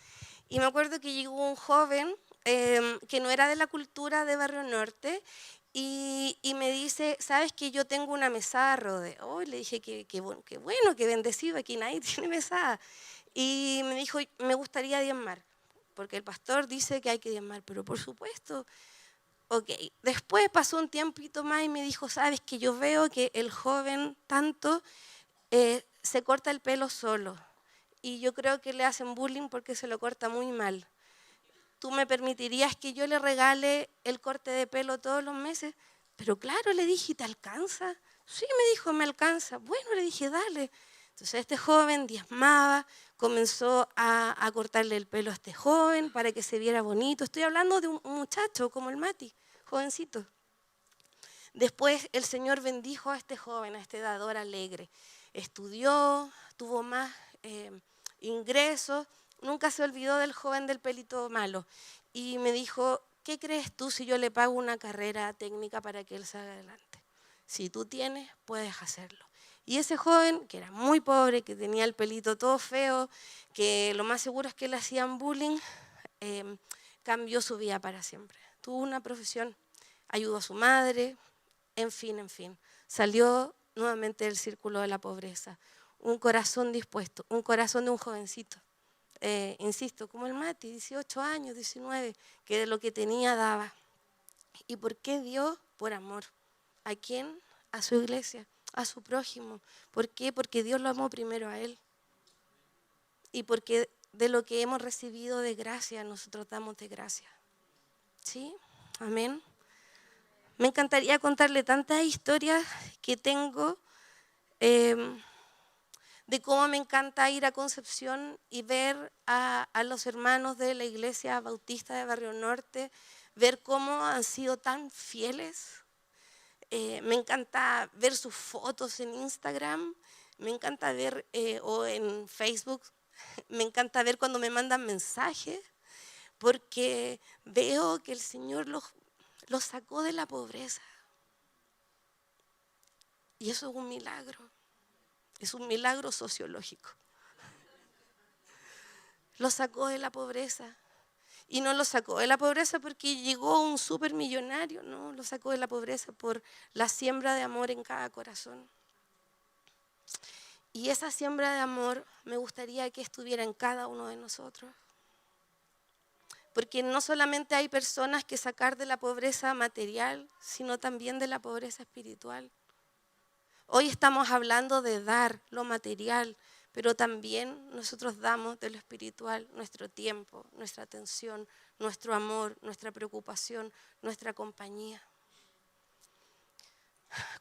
Y me acuerdo que llegó un joven que no era de la cultura de Barrio Norte y me dice, ¿sabes que yo tengo una mesada rodeo? Oh, le dije, qué bueno, qué bendecido, aquí nadie tiene mesada. Y me dijo, me gustaría diezmar, porque el pastor dice que hay que diezmar, pero por supuesto. Ok, después pasó un tiempito más y me dijo, sabes que yo veo que el joven tanto se corta el pelo solo y yo creo que le hacen bullying porque se lo corta muy mal. ¿Tú me permitirías que yo le regale el corte de pelo todos los meses? Pero claro, le dije, ¿te alcanza? Sí, me dijo, me alcanza. Bueno, le dije, dale. Entonces este joven diezmaba, comenzó a cortarle el pelo a este joven para que se viera bonito. Estoy hablando de un muchacho como el Mati, jovencito. Después el Señor bendijo a este joven, a este dador alegre. Estudió, tuvo más ingresos, nunca se olvidó del joven del pelito malo. Y me dijo, ¿qué crees tú si yo le pago una carrera técnica para que él salga adelante? Si tú tienes, puedes hacerlo. Y ese joven, que era muy pobre, que tenía el pelito todo feo, que lo más seguro es que le hacían bullying, cambió su vida para siempre. Tuvo una profesión, ayudó a su madre, en fin. Salió nuevamente del círculo de la pobreza. Un corazón dispuesto, un corazón de un jovencito. Insisto, como el Mati, 18 años, 19, que de lo que tenía daba. ¿Y por qué dio? Por amor. ¿A quién? A su iglesia, a su prójimo. ¿Por qué? Porque Dios lo amó primero a él. Y porque de lo que hemos recibido de gracia, nosotros damos de gracia. ¿Sí? Amén. Me encantaría contarle tantas historias que tengo de cómo me encanta ir a Concepción y ver a los hermanos de la Iglesia Bautista de Barrio Norte, ver cómo han sido tan fieles. Me encanta ver sus fotos en Instagram, me encanta ver, o en Facebook, me encanta ver cuando me mandan mensajes, porque veo que el Señor los sacó de la pobreza. Y eso es un milagro sociológico. Lo sacó de la pobreza. Y no lo sacó de la pobreza porque llegó un supermillonario, no, lo sacó de la pobreza por la siembra de amor en cada corazón. Y esa siembra de amor me gustaría que estuviera en cada uno de nosotros. Porque no solamente hay personas que sacar de la pobreza material, sino también de la pobreza espiritual. Hoy estamos hablando de dar lo material, pero también nosotros damos de lo espiritual nuestro tiempo, nuestra atención, nuestro amor, nuestra preocupación, nuestra compañía.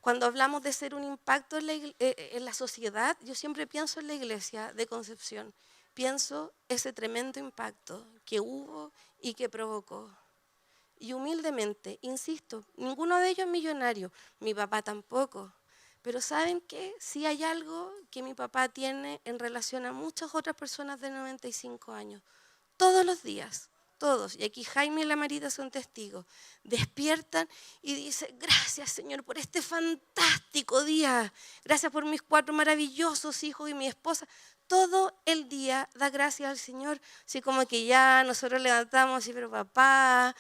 Cuando hablamos de ser un impacto en la sociedad, yo siempre pienso en la iglesia de Concepción. Pienso ese tremendo impacto que hubo y que provocó. Y humildemente, insisto, ninguno de ellos es millonario, mi papá tampoco. Pero ¿saben qué? Sí hay algo que mi papá tiene en relación a muchas otras personas de 95 años. Todos los días, todos, y aquí Jaime y la Marita son testigos, despiertan y dicen, gracias Señor por este fantástico día, gracias por mis 4 maravillosos hijos y mi esposa. Todo el día da gracias al Señor, así como que ya nosotros levantamos, sí, pero papá,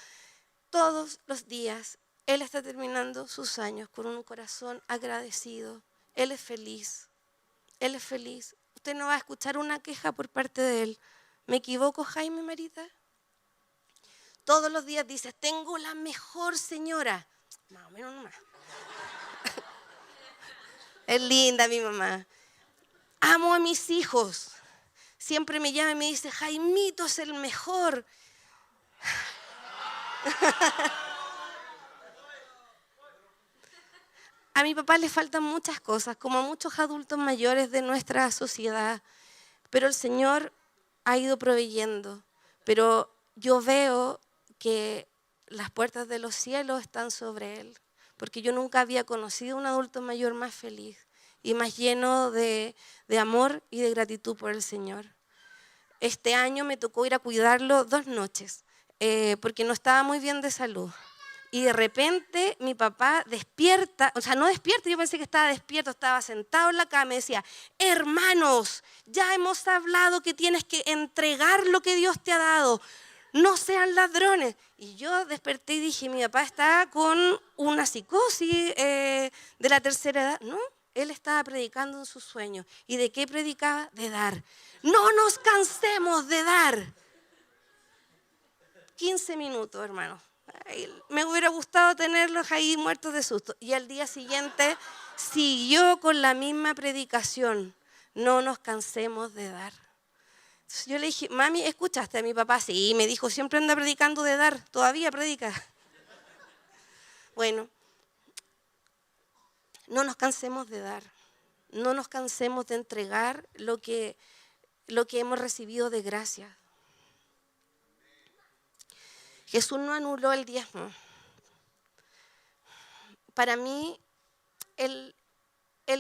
todos los días Él está terminando sus años con un corazón agradecido. Él es feliz. Él es feliz. Usted no va a escuchar una queja por parte de Él. ¿Me equivoco, Jaime, Marita? Todos los días dice, tengo la mejor señora. Más o menos nomás. Es linda mi mamá. Amo a mis hijos. Siempre me llama y me dice, Jaimito es el mejor. A mi papá le faltan muchas cosas, como a muchos adultos mayores de nuestra sociedad, pero el Señor ha ido proveyendo. Pero yo veo que las puertas de los cielos están sobre Él, porque yo nunca había conocido a un adulto mayor más feliz y más lleno de amor y de gratitud por el Señor. Este año me tocó ir a cuidarlo 2 noches, porque no estaba muy bien de salud. Y de repente mi papá despierta, o sea, no despierta, yo pensé que estaba despierto, estaba sentado en la cama y decía, hermanos, ya hemos hablado que tienes que entregar lo que Dios te ha dado, no sean ladrones. Y yo desperté y dije, mi papá está con una psicosis de la tercera edad. No, él estaba predicando en sus sueños. ¿Y de qué predicaba? De dar. No nos cansemos de dar. 15 minutos, hermanos. Me hubiera gustado tenerlos ahí muertos de susto. Y al día siguiente siguió con la misma predicación. No nos cansemos de dar. Entonces yo le dije, mami, ¿escuchaste a mi papá? Sí, me dijo, siempre anda predicando de dar. Todavía predica. Bueno, no nos cansemos de dar. No nos cansemos de entregar lo que hemos recibido de gracia. Jesús no anuló el diezmo. para mí, Él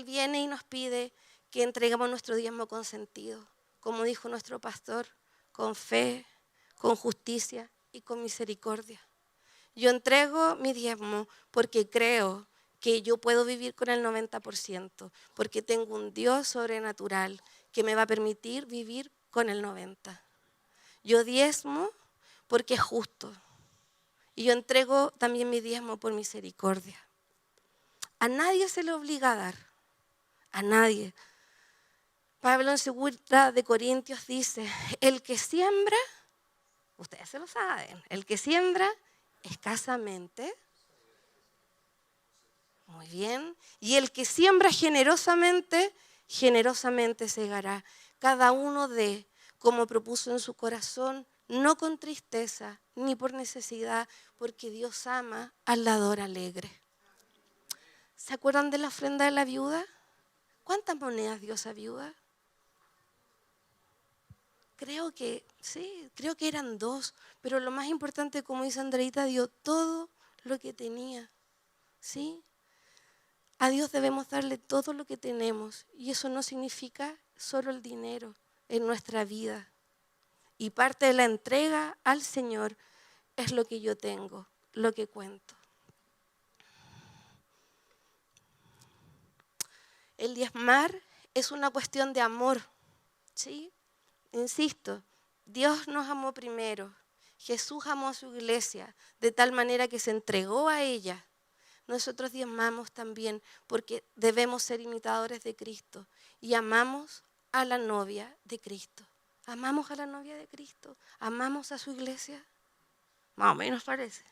viene y nos pide que entreguemos nuestro diezmo con sentido, como dijo nuestro pastor, con fe, con justicia y con misericordia. Yo entrego mi diezmo porque creo que yo puedo vivir con el 90%, porque tengo un Dios sobrenatural que me va a permitir vivir con el 90%. Yo diezmo porque es justo. Y yo entrego también mi diezmo por misericordia. A nadie se le obliga a dar. A nadie. Pablo en 2 de Corintios dice, el que siembra, ustedes se lo saben, el que siembra escasamente, muy bien, y el que siembra generosamente, generosamente segará. Cada uno dé como propuso en su corazón, no con tristeza ni por necesidad, porque Dios ama al dador alegre. ¿Se acuerdan de la ofrenda de la viuda? ¿Cuántas monedas dio esa viuda? Creo que eran 2, pero lo más importante, como dice Andreita, dio todo lo que tenía, ¿sí? A Dios debemos darle todo lo que tenemos y eso no significa solo el dinero en nuestra vida. Y parte de la entrega al Señor es lo que yo tengo, lo que cuento. El diezmar es una cuestión de amor, ¿sí? Insisto, Dios nos amó primero. Jesús amó a su iglesia de tal manera que se entregó a ella. Nosotros diezmamos también porque debemos ser imitadores de Cristo y amamos a la novia de Cristo. ¿Amamos a la novia de Cristo? ¿Amamos a su iglesia? Más o menos parece.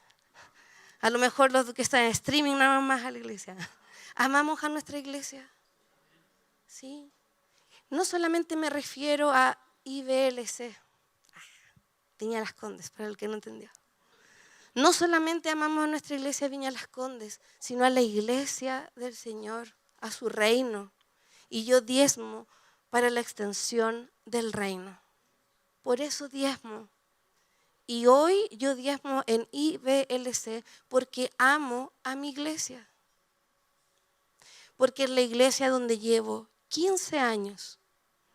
A lo mejor los que están en streaming no aman más a la iglesia. ¿Amamos a nuestra iglesia? Sí. No solamente me refiero a IBLC, Viña Las Condes, para el que no entendió. No solamente amamos a nuestra iglesia Viña Las Condes, sino a la iglesia del Señor, a su reino. Y yo diezmo para la extensión del reino. Por eso diezmo. Y hoy yo diezmo en IBLC porque amo a mi iglesia. Porque es la iglesia donde llevo 15 años.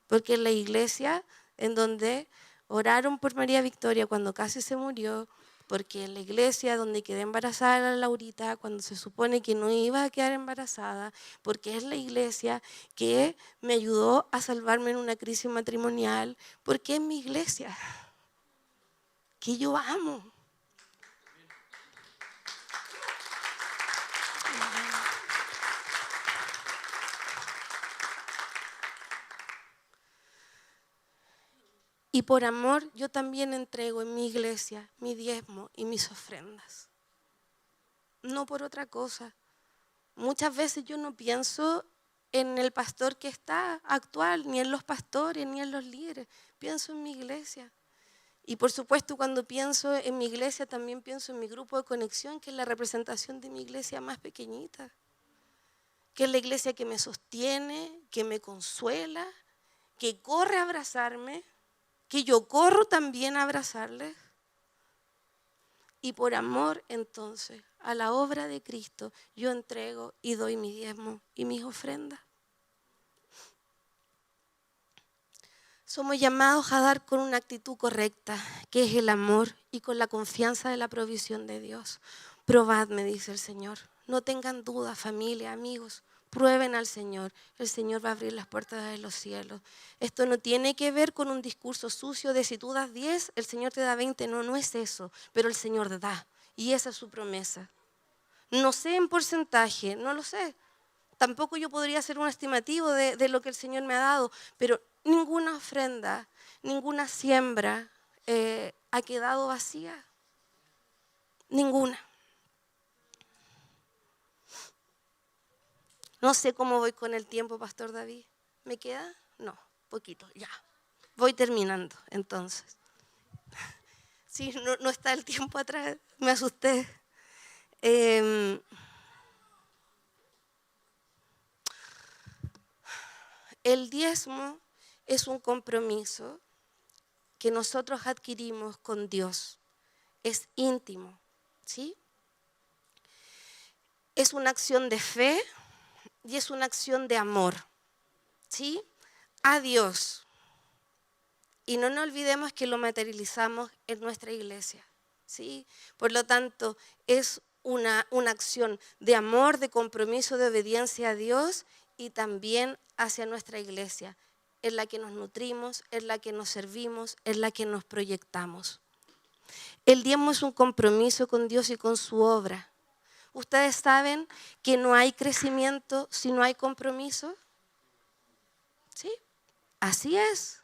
Porque es la iglesia en donde oraron por María Victoria cuando casi se murió. Porque es la iglesia donde quedé embarazada la Laurita cuando se supone que no iba a quedar embarazada. Porque es la iglesia que me ayudó a salvarme en una crisis matrimonial. Porque es mi iglesia que yo amo. Y por amor yo también entrego en mi iglesia mi diezmo y mis ofrendas. No por otra cosa. Muchas veces yo no pienso en el pastor que está actual, ni en los pastores, ni en los líderes. Pienso en mi iglesia. Y por supuesto cuando pienso en mi iglesia también pienso en mi grupo de conexión, que es la representación de mi iglesia más pequeñita. Que es la iglesia que me sostiene, que me consuela, que corre a abrazarme, que yo corro también a abrazarles. Y por amor entonces a la obra de Cristo yo entrego y doy mi diezmo y mis ofrendas. Somos llamados a dar con una actitud correcta, que es el amor y con la confianza de la provisión de Dios. Probadme, dice el Señor. No tengan duda, familia, amigos. Prueben al Señor. El Señor va a abrir las puertas de los cielos. Esto no tiene que ver con un discurso sucio de si tú das 10, el Señor te da 20. No, no es eso. Pero el Señor da. Y esa es su promesa. No sé en porcentaje, no lo sé. Tampoco yo podría hacer un estimativo de lo que el Señor me ha dado. Pero ninguna ofrenda, ninguna siembra ha quedado vacía. Ninguna. No sé cómo voy con el tiempo, Pastor David. ¿Me queda? No, poquito, ya. Voy terminando, entonces. Sí, no está el tiempo atrás, me asusté. El diezmo es un compromiso que nosotros adquirimos con Dios. Es íntimo, ¿sí? es una acción de fe y es una acción de amor, ¿sí? A Dios. Y no nos olvidemos que lo materializamos en nuestra iglesia, ¿sí? Por lo tanto, es una acción de amor, de compromiso, de obediencia a Dios y también hacia nuestra iglesia, en la que nos nutrimos, en la que nos servimos, en la que nos proyectamos. El diezmo es un compromiso con Dios y con su obra. ¿Ustedes saben que no hay crecimiento si no hay compromiso? ¿Sí? Así es.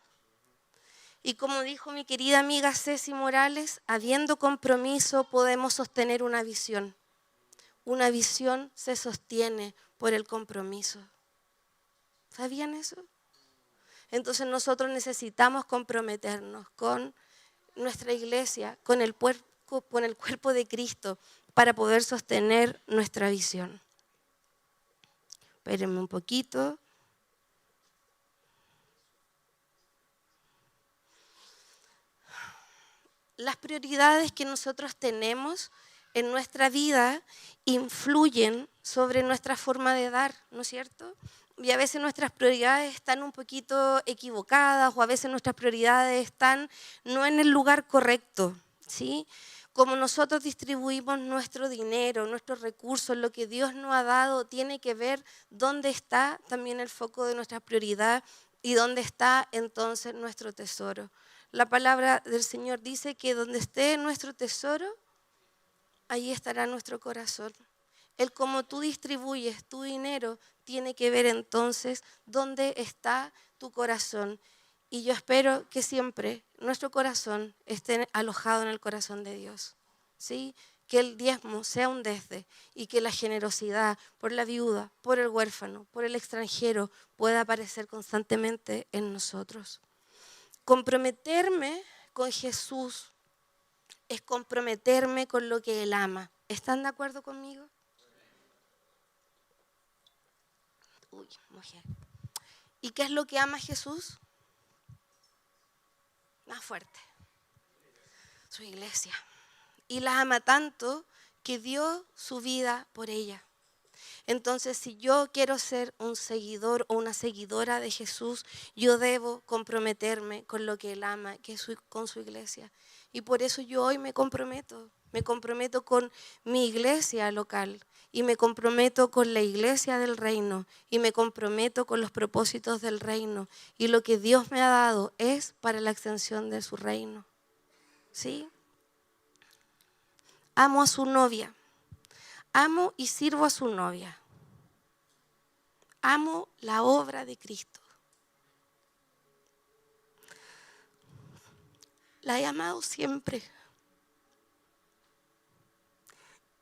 Y como dijo mi querida amiga Ceci Morales, habiendo compromiso podemos sostener una visión. Una visión se sostiene por el compromiso. ¿Sabían eso? Entonces nosotros necesitamos comprometernos con nuestra iglesia, con el cuerpo de Cristo, para poder sostener nuestra visión. Espérenme un poquito. Las prioridades que nosotros tenemos en nuestra vida influyen sobre nuestra forma de dar, ¿no es cierto? Y a veces nuestras prioridades están un poquito equivocadas o a veces nuestras prioridades están no en el lugar correcto, ¿sí? Como nosotros distribuimos nuestro dinero, nuestros recursos, lo que Dios nos ha dado, tiene que ver dónde está también el foco de nuestra prioridad y dónde está entonces nuestro tesoro. La palabra del Señor dice que donde esté nuestro tesoro, ahí estará nuestro corazón. El cómo tú distribuyes tu dinero tiene que ver entonces dónde está tu corazón. Y yo espero que siempre nuestro corazón esté alojado en el corazón de Dios, ¿sí? Que el diezmo sea un desde y que la generosidad por la viuda, por el huérfano, por el extranjero pueda aparecer constantemente en nosotros. Comprometerme con Jesús es comprometerme con lo que Él ama. ¿Están de acuerdo conmigo? Uy, mujer. ¿Y qué es lo que ama Jesús? Más fuerte. Su iglesia. Y la ama tanto que dio su vida por ella. Entonces, si yo quiero ser un seguidor o una seguidora de Jesús, yo debo comprometerme con lo que Él ama, que es con su iglesia. Y por eso yo hoy me comprometo con mi iglesia local y me comprometo con la iglesia del reino y me comprometo con los propósitos del reino. Y lo que Dios me ha dado es para la extensión de su reino. ¿Sí? Amo a su novia. Amo y sirvo a su novia. Amo la obra de Cristo. La he amado siempre.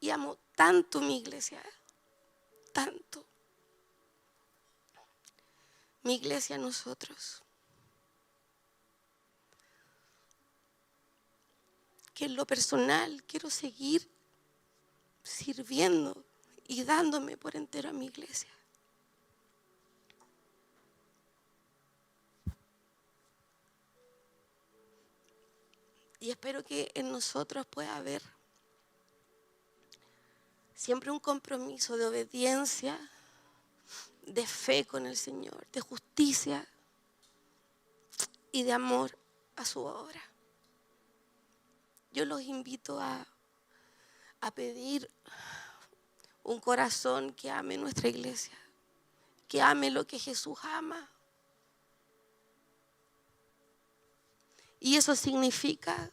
Y amo tanto mi iglesia. Tanto. Mi iglesia, nosotros. Que en lo personal quiero seguir sirviendo y dándome por entero a mi iglesia. Y espero que en nosotros pueda haber siempre un compromiso de obediencia, de fe con el Señor, de justicia y de amor a su obra. Yo los invito a pedir un corazón que ame nuestra iglesia, que ame lo que Jesús ama. Y eso significa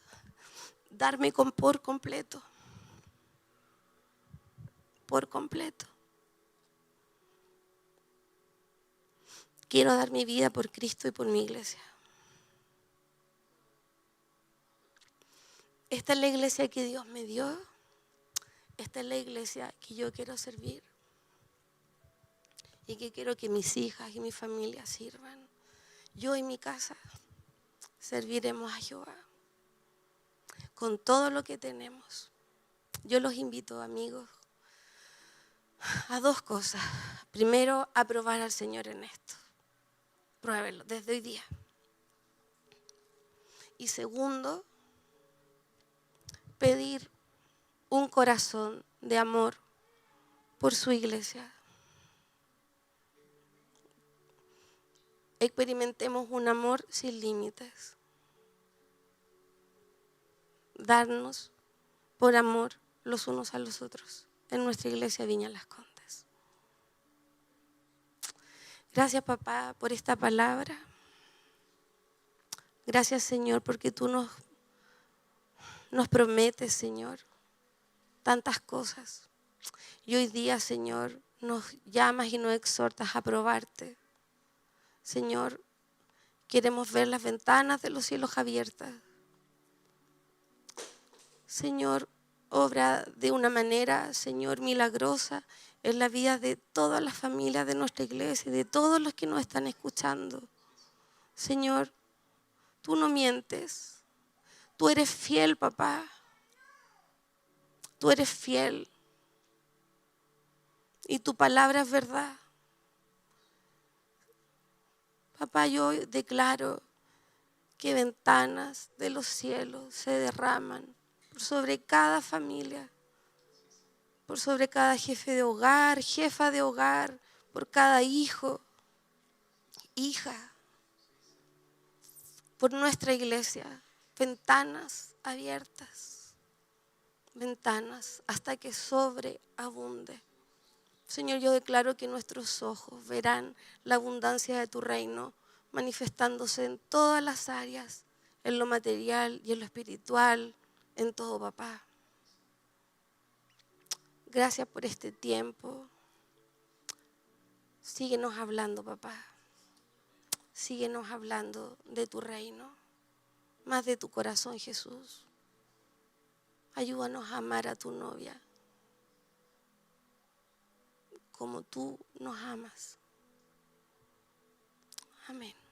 darme por completo. Por completo. Quiero dar mi vida por Cristo y por mi iglesia. Esta es la iglesia que Dios me dio. Esta es la iglesia que yo quiero servir. Y que quiero que mis hijas y mi familia sirvan. Yo y mi casa serviremos a Jehová con todo lo que tenemos. Yo los invito, amigos, a dos cosas. Primero, a probar al Señor en esto. Pruébenlo desde hoy día. Y segundo, pedir un corazón de amor por su iglesia. Experimentemos un amor sin límites. Darnos por amor los unos a los otros en nuestra iglesia Viña Las Condes. Gracias, papá, por esta palabra. Gracias, Señor, porque tú nos prometes, Señor, tantas cosas. Y hoy día, Señor, nos llamas y nos exhortas a probarte. Señor, queremos ver las ventanas de los cielos abiertas. Señor, obra de una manera, Señor, milagrosa en la vida de todas las familias de nuestra iglesia y de todos los que nos están escuchando. Señor, tú no mientes. Tú eres fiel, papá. Tú eres fiel. Y tu palabra es verdad. Papá, yo declaro que ventanas de los cielos se derraman por sobre cada familia, por sobre cada jefe de hogar, jefa de hogar, por cada hijo, hija, por nuestra iglesia. Ventanas abiertas, ventanas hasta que sobreabunde. Señor, yo declaro que nuestros ojos verán la abundancia de tu reino manifestándose en todas las áreas, en lo material y en lo espiritual, en todo, papá. Gracias por este tiempo. Síguenos hablando, papá. Síguenos hablando de tu reino, más de tu corazón, Jesús. Ayúdanos a amar a tu novia como tú nos amas. Amén.